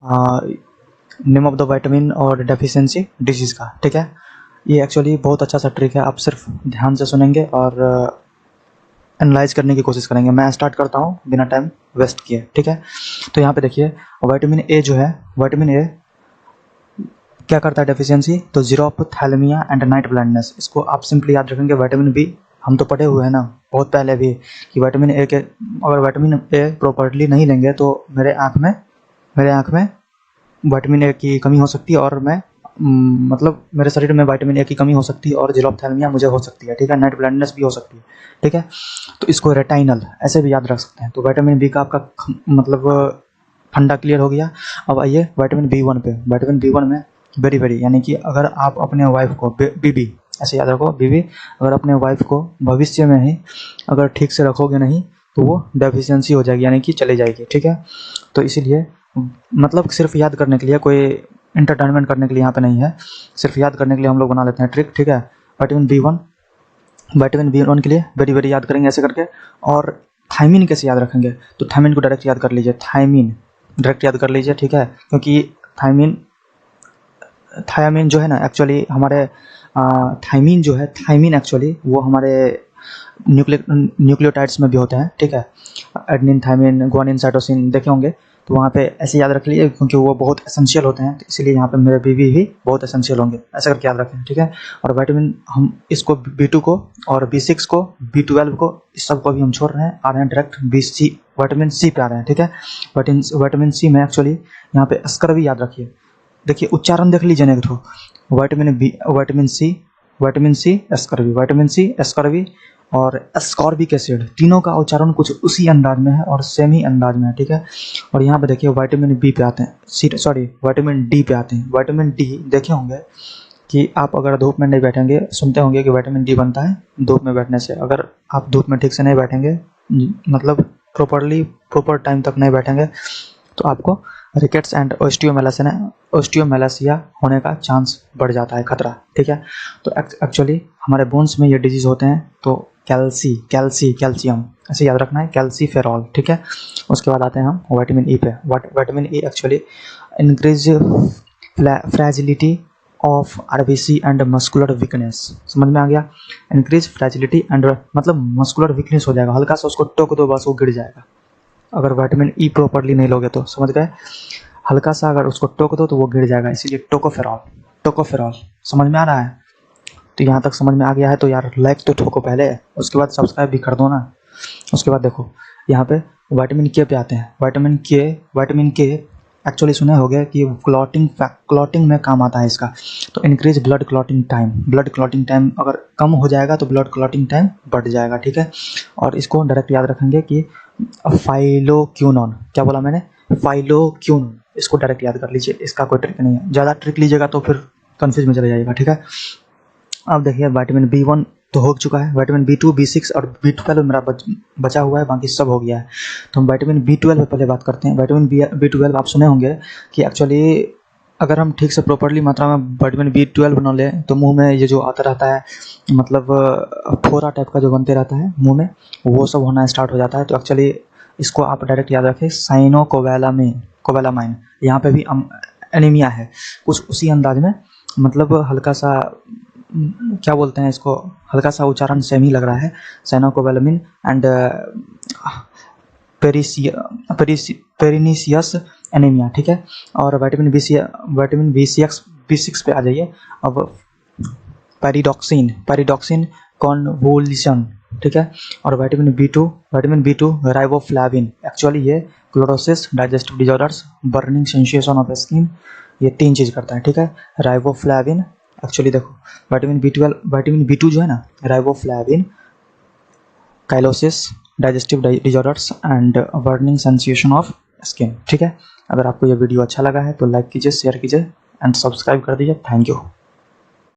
Name of the vitamin और deficiency disease का, ठीक है। ये एक्चुअली बहुत अच्छा सा ट्रिक है, आप सिर्फ ध्यान से सुनेंगे और एनालाइज करने की कोशिश करेंगे। मैं स्टार्ट करता हूँ बिना टाइम वेस्ट किए, ठीक है। तो यहाँ पे देखिए विटामिन ए जो है, विटामिन ए क्या करता है डेफिशिएंसी, तो xerophthalmia and night blindness. इसको आप सिंपली याद रखेंगे। विटामिन बी हम तो पढ़े हुए हैं ना बहुत पहले भी कि विटामिन ए के, अगर विटामिन ए प्रॉपर्ली नहीं लेंगे तो मेरे आँख में विटामिन ए की कमी हो सकती है और मैं मतलब मेरे शरीर में विटामिन ए की कमी हो सकती है और जीरो ऑफ थैलेमिया मुझे हो सकती है, ठीक है। नाइट ब्लाइंडनेस भी हो सकती है, ठीक है। तो इसको रेटाइनल ऐसे भी याद रख सकते हैं। तो विटामिन बी का आपका मतलब फंडा क्लियर हो गया। अब आइए विटामिन बी वन पे। विटामिन बी वन में वेरी यानी कि अगर आप अपने वाइफ को बीबी, ऐसे याद रखो बीबी, अगर अपने वाइफ को भविष्य में ही अगर ठीक से रखोगे नहीं तो वो डेफिशिएंसी हो जाएगी, यानी कि चली जाएगी, ठीक है। तो इसीलिए मतलब सिर्फ याद करने के लिए, कोई इंटरटेनमेंट करने के लिए यहाँ पे नहीं है, सिर्फ याद करने के लिए हम लोग बना लेते हैं ट्रिक, ठीक है। विटामिन बी वन के लिए वेरी याद करेंगे ऐसे करके। और थायमिन कैसे याद रखेंगे, तो थायमिन को डायरेक्ट याद कर लीजिए, थायमिन डायरेक्ट याद कर लीजिए, ठीक है। क्योंकि थायमिन जो है ना एक्चुअली हमारे थायमिन जो है, थायमिन एक्चुअली वो हमारे न्यूक्लियोटाइड्स में भी होते हैं, ठीक है। एडेनिन, थायमिन, गुआनिन, साइटोसिन देखे होंगे, तो वहाँ पे ऐसे याद रख लीजिए क्योंकि वो बहुत एसेंशियल होते हैं, तो इसीलिए यहाँ पे मेरे बीबी भी बहुत एसेंशियल होंगे, ऐसा करके याद रखें, ठीक है। और विटामिन हम इसको B2 को और B6 को, B12 को, इस सब को भी हम छोड़ रहे हैं, आ रहे हैं डायरेक्ट विटामिन सी पे आ रहे हैं, ठीक है। विटामिन सी में एक्चुअली यहाँ पे स्कर्वी याद रखिए, देखिए उच्चारण देख लीजिए ना, तो विटामिन सी स्कर्वी और एस्कॉर्बिक एसिड, तीनों का उच्चारण कुछ उसी अंदाज में है और सेम ही अंदाज में है, ठीक है। और यहाँ पे देखिए विटामिन बी पे आते हैं, विटामिन डी पे आते हैं। विटामिन डी देखे होंगे कि आप अगर धूप में नहीं बैठेंगे, सुनते होंगे कि विटामिन डी बनता है धूप में बैठने से। अगर आप धूप में ठीक से नहीं बैठेंगे, मतलब प्रॉपर टाइम तक नहीं बैठेंगे, तो आपको रिकेट्स एंड ओस्टियोमेलासिया होने का चांस बढ़ जाता है, खतरा, ठीक है। तो एक्चुअली हमारे बोन्स में ये डिजीज़ होते हैं। तो कैल्शियम ऐसे याद रखना है, कैल्सीफेरॉल, ठीक है। उसके बाद आते हैं हम विटामिन ई पे। Vitamin E actually increase fragility of RBC and muscular weakness, समझ में आ गया। इंक्रीज फ्रैजिलिटी एंड मतलब मस्कुलर वीकनेस हो जाएगा, हल्का सा उसको टोक दो बस वो गिर जाएगा, अगर विटामिन ई प्रॉपर्ली नहीं लोगे तो, समझ गए। हल्का सा अगर उसको टोक दो तो वो गिर जाएगा, इसीलिए टोकोफेरॉल समझ में आ रहा है। तो यहाँ तक समझ में आ गया है तो यार लाइक तो ठोको पहले, उसके बाद सब्सक्राइब भी कर दो ना। उसके बाद देखो यहाँ पे विटामिन के पे आते हैं। विटामिन के एक्चुअली सुने होंगे कि क्लॉटिंग में काम आता है इसका। तो इंक्रीज ब्लड क्लॉटिंग टाइम अगर कम हो जाएगा तो ब्लड क्लॉटिंग टाइम बढ़ जाएगा, ठीक है। और इसको डायरेक्ट याद रखेंगे कि फाइलोक्यूनोन, क्या बोला मैंने, फाइलोक्यूनोन, इसको डायरेक्ट याद कर लीजिए, इसका कोई ट्रिक नहीं है। ज़्यादा ट्रिक लीजिएगा तो फिर कंफ्यूज में चले जाइएगा, ठीक है। अब देखिए विटामिन B1 तो हो चुका है, विटामिन B2, B6 और B12 मेरा बचा हुआ है, बाकी सब हो गया है। तो हम विटामिन B12 पे पहले बात करते हैं। विटामिन B12 आप सुने होंगे कि एक्चुअली अगर हम ठीक से प्रॉपर्ली मात्रा में विटामिन B12 बना लें तो मुंह में ये जो आता रहता है, मतलब फोड़ा टाइप का जो बनते रहता है मुंह में, वो सब होना स्टार्ट हो जाता है। तो एक्चुअली इसको आप डायरेक्ट याद रखें, कोबैलामाइन। यहाँ पे भी एनीमिया है कुछ उसी अंदाज में, मतलब हल्का सा क्या बोलते हैं इसको, हल्का सा उच्चारण सेम ही लग रहा है, साइनोकोबैलामिन एंड पेरिनिसियस एनीमिया, ठीक है। और विटामिन B6 पे आ जाइए। अब पैरिडॉक्सिन कॉन्वोल्यूशन, ठीक है। और विटामिन B2 राइबोफ्लाविन, एक्चुअली ये chlorosis, digestive disorders, burning sensation of skin, ये 3 चीज़ करता है, ठीक है। राइबोफ्लाविन एक्चुअली देखो विटामिन B2 जो है ना, riboflavin, cheilosis, digestive disorders and burning sensation of skin, ठीक है। अगर आपको ये वीडियो अच्छा लगा है तो लाइक कीजिए, शेयर कीजिए एंड सब्सक्राइब कर दीजिए। Thank you.